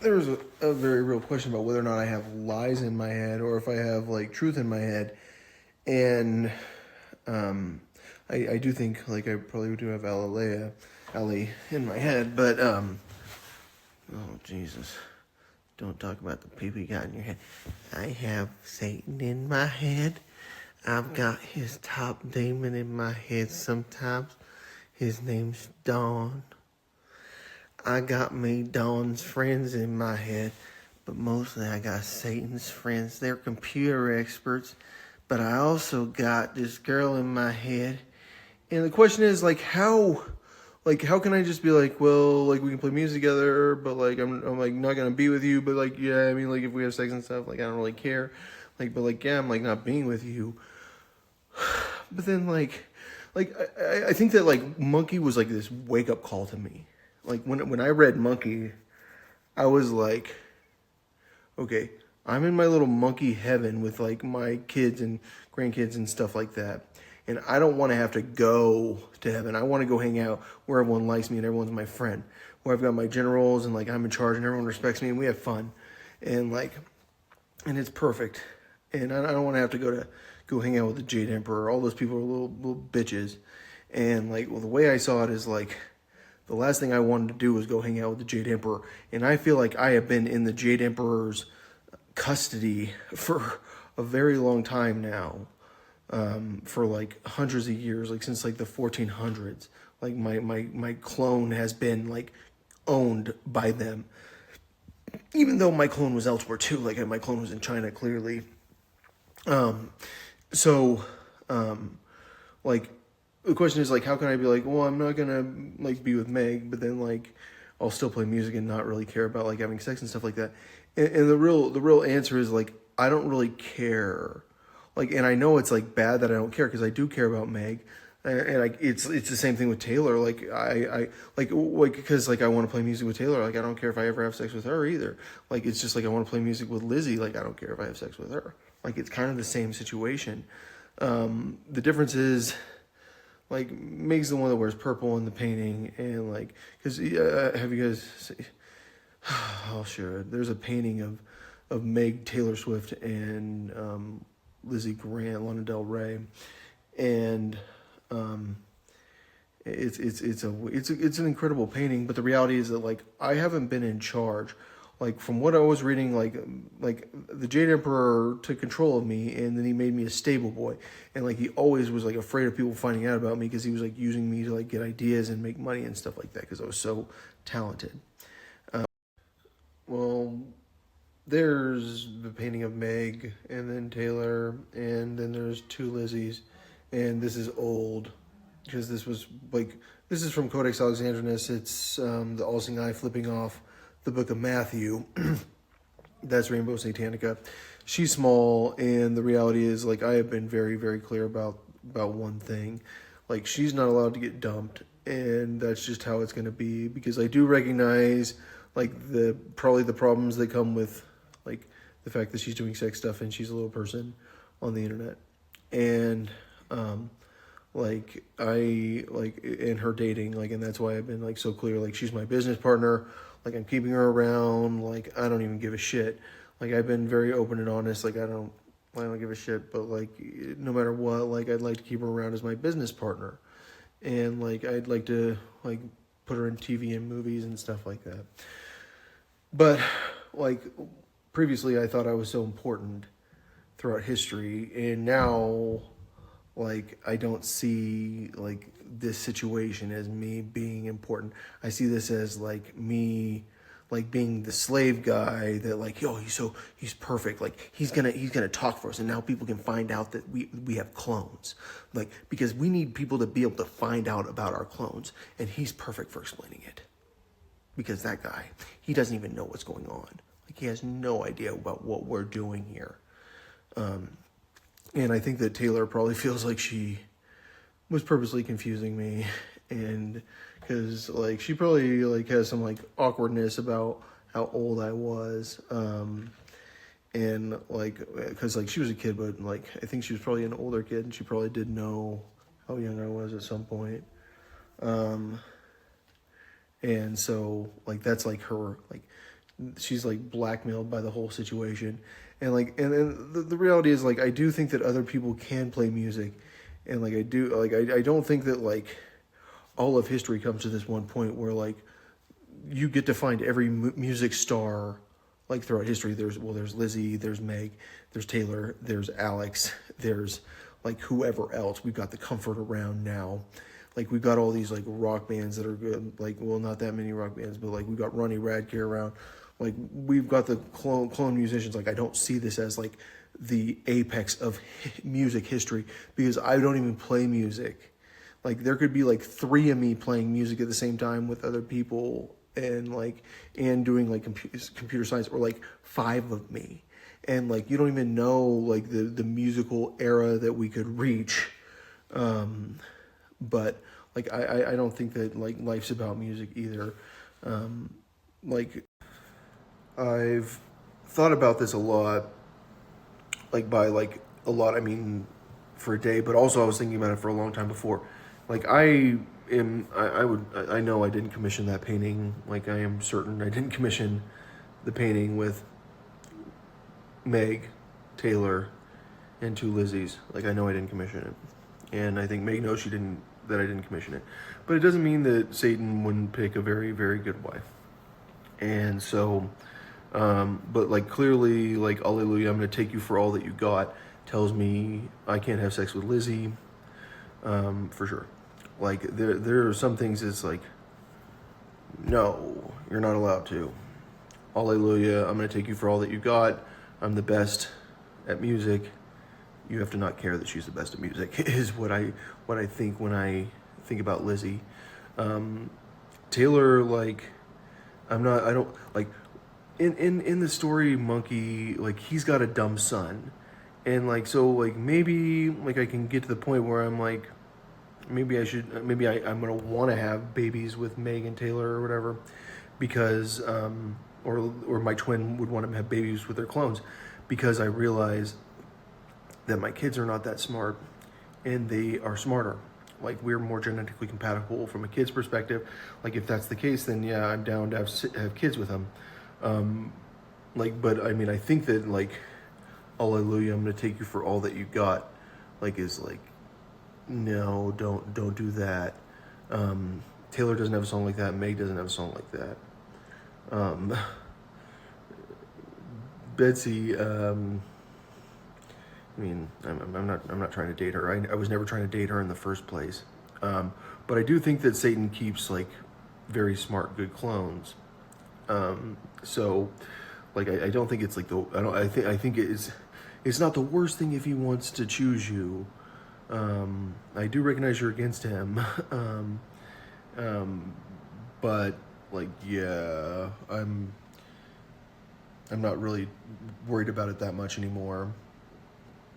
there was a very real question about whether or not I have lies in my head or if I have like truth in my head. And um, I do think like I probably do have Ali in my head, but oh Jesus, don't talk about the people you got in your head. I have Satan in my head. I've got his top demon in my head sometimes. His name's Dawn. I got me Dawn's friends in my head, but mostly I got Satan's friends. They're computer experts, but I also got this girl in my head. And the question is how can I just be like, well, like we can play music together, but like I'm like not gonna be with you, but like yeah, I mean like if we have sex and stuff, like I don't really care, like but like yeah, I'm like not being with you. But then I think that like Monkey was like this wake up call to me. Like when I read Monkey, I was like, okay, I'm in my little monkey heaven with like my kids and grandkids and stuff like that. And I don't want to have to go to heaven. I want to go hang out where everyone likes me and everyone's my friend. Where I've got my generals and like I'm in charge and everyone respects me and we have fun. And like and it's perfect. And I don't want to have to go hang out with the Jade Emperor. All those people are little bitches. And like well the way I saw it is like the last thing I wanted to do was go hang out with the Jade Emperor. And I feel like I have been in the Jade Emperor's custody for a very long time now. For like hundreds of years, like since like the 1400s. Like my clone has been like owned by them. Even though my clone was elsewhere too, like my clone was in China clearly. Um, so, like the question is like how can I be like, well, I'm not gonna like be with Meg, but then like I'll still play music and not really care about like having sex and stuff like that. And the real answer is like I don't really care. Like, and I know it's like bad that I don't care because I do care about Meg, and it's the same thing with Taylor. Like I like because like I want to play music with Taylor. Like I don't care if I ever have sex with her either. Like it's just like I want to play music with Lizzie. Like I don't care if I have sex with her. Like it's kind of the same situation. The difference is like Meg's the one that wears purple in the painting, and like because have you guys? Oh sure, there's a painting of Meg, Taylor Swift, and Lizzie Grant, Lana Del Rey, and um, it's an incredible painting. But the reality is that like I haven't been in charge. Like from what I was reading, like the Jade Emperor took control of me, and then he made me a stable boy, and like he always was like afraid of people finding out about me because he was like using me to like get ideas and make money and stuff like that because I was so talented. Well, there's the painting of Meg, and then Taylor, and then there's two Lizzies, and this is old because this was like this is from Codex Alexandrinus. It's the All Seeing Eye flipping off the Book of Matthew. That's Rainbow Satanica. She's small, and the reality is like I have been very very clear about one thing, like she's not allowed to get dumped, and that's just how it's going to be because I do recognize like the probably the problems that come with like the fact that she's doing sex stuff and she's a little person on the internet, and like I like in her dating like, and that's why I've been like so clear, like she's my business partner, like I'm keeping her around, like I don't even give a shit, like I've been very open and honest, like I don't give a shit, but like no matter what, like I'd like to keep her around as my business partner, and like I'd like to like put her in TV and movies and stuff like that. But like previously I thought I was so important throughout history, and now like I don't see like this situation as me being important. I see this as like me like being the slave guy that like yo he's perfect, like he's gonna talk for us, and now people can find out that we have clones, like because we need people to be able to find out about our clones, and he's perfect for explaining it because that guy, he doesn't even know what's going on. Like he has no idea about what we're doing here. And I think that Taylor probably feels like she was purposely confusing me, and because like she probably like has some like awkwardness about how old I was, and like because like she was a kid, but like I think she was probably an older kid, and she probably did know how young I was at some point. Um, and so like that's like her like she's like blackmailed by the whole situation, and like and the reality is like I do think that other people can play music, and like I don't think that like all of history comes to this one point where like you get to find every music star like throughout history. There's Lizzie, there's Meg, there's Taylor, there's Alex, there's like whoever else. We've got the Comfort around now. Like we've got all these like rock bands that are good. Like, well, not that many rock bands, but like we've got Ronnie Radke around. Like we've got the clone musicians. Like I don't see this as like the apex of music history because I don't even play music. Like there could be like three of me playing music at the same time with other people and doing like computer science, or like five of me, and like you don't even know like the musical era that we could reach. But like I don't think that like life's about music either. Like I've thought about this a lot, like by like a lot I mean for a day, but also I was thinking about it for a long time before. Like I know I didn't commission that painting. Like I am certain I didn't commission the painting with Meg, Taylor, and two Lizzies. Like I know I didn't commission it, and I think Meg knows that I didn't commission it. But it doesn't mean that Satan wouldn't pick a very, very good wife. And so, but like clearly, like Alleluia, I'm going to take you for all that you got, tells me I can't have sex with Lizzie, for sure. Like there are some things it's like, no, you're not allowed to. Alleluia, I'm going to take you for all that you got. I'm the best at music. You have to not care that she's the best at music is what I think when I think about Lizzie. Taylor, like, I don't, like, in the story, Monkey, like, he's got a dumb son. And, like, so, like, maybe, like, I can get to the point where I'm, like, I'm going to want to have babies with Meg and Taylor or whatever, because, or my twin would want to have babies with their clones, because I realize that my kids are not that smart and they are smarter. Like we're more genetically compatible from a kid's perspective. Like if that's the case, then yeah, I'm down to have kids with them. Like, but I mean, I think that like, Alleluia, I'm gonna take you for all that you got. Like is like, no, don't do that. Taylor doesn't have a song like that. Meg doesn't have a song like that. Betsy, I mean, I'm not trying to date her. I was never trying to date her in the first place. But I do think that Satan keeps like very smart, good clones. So, like, I don't think it's like I think it's not the worst thing if he wants to choose you. I do recognize you're against him. But like, yeah, I'm not really worried about it that much anymore.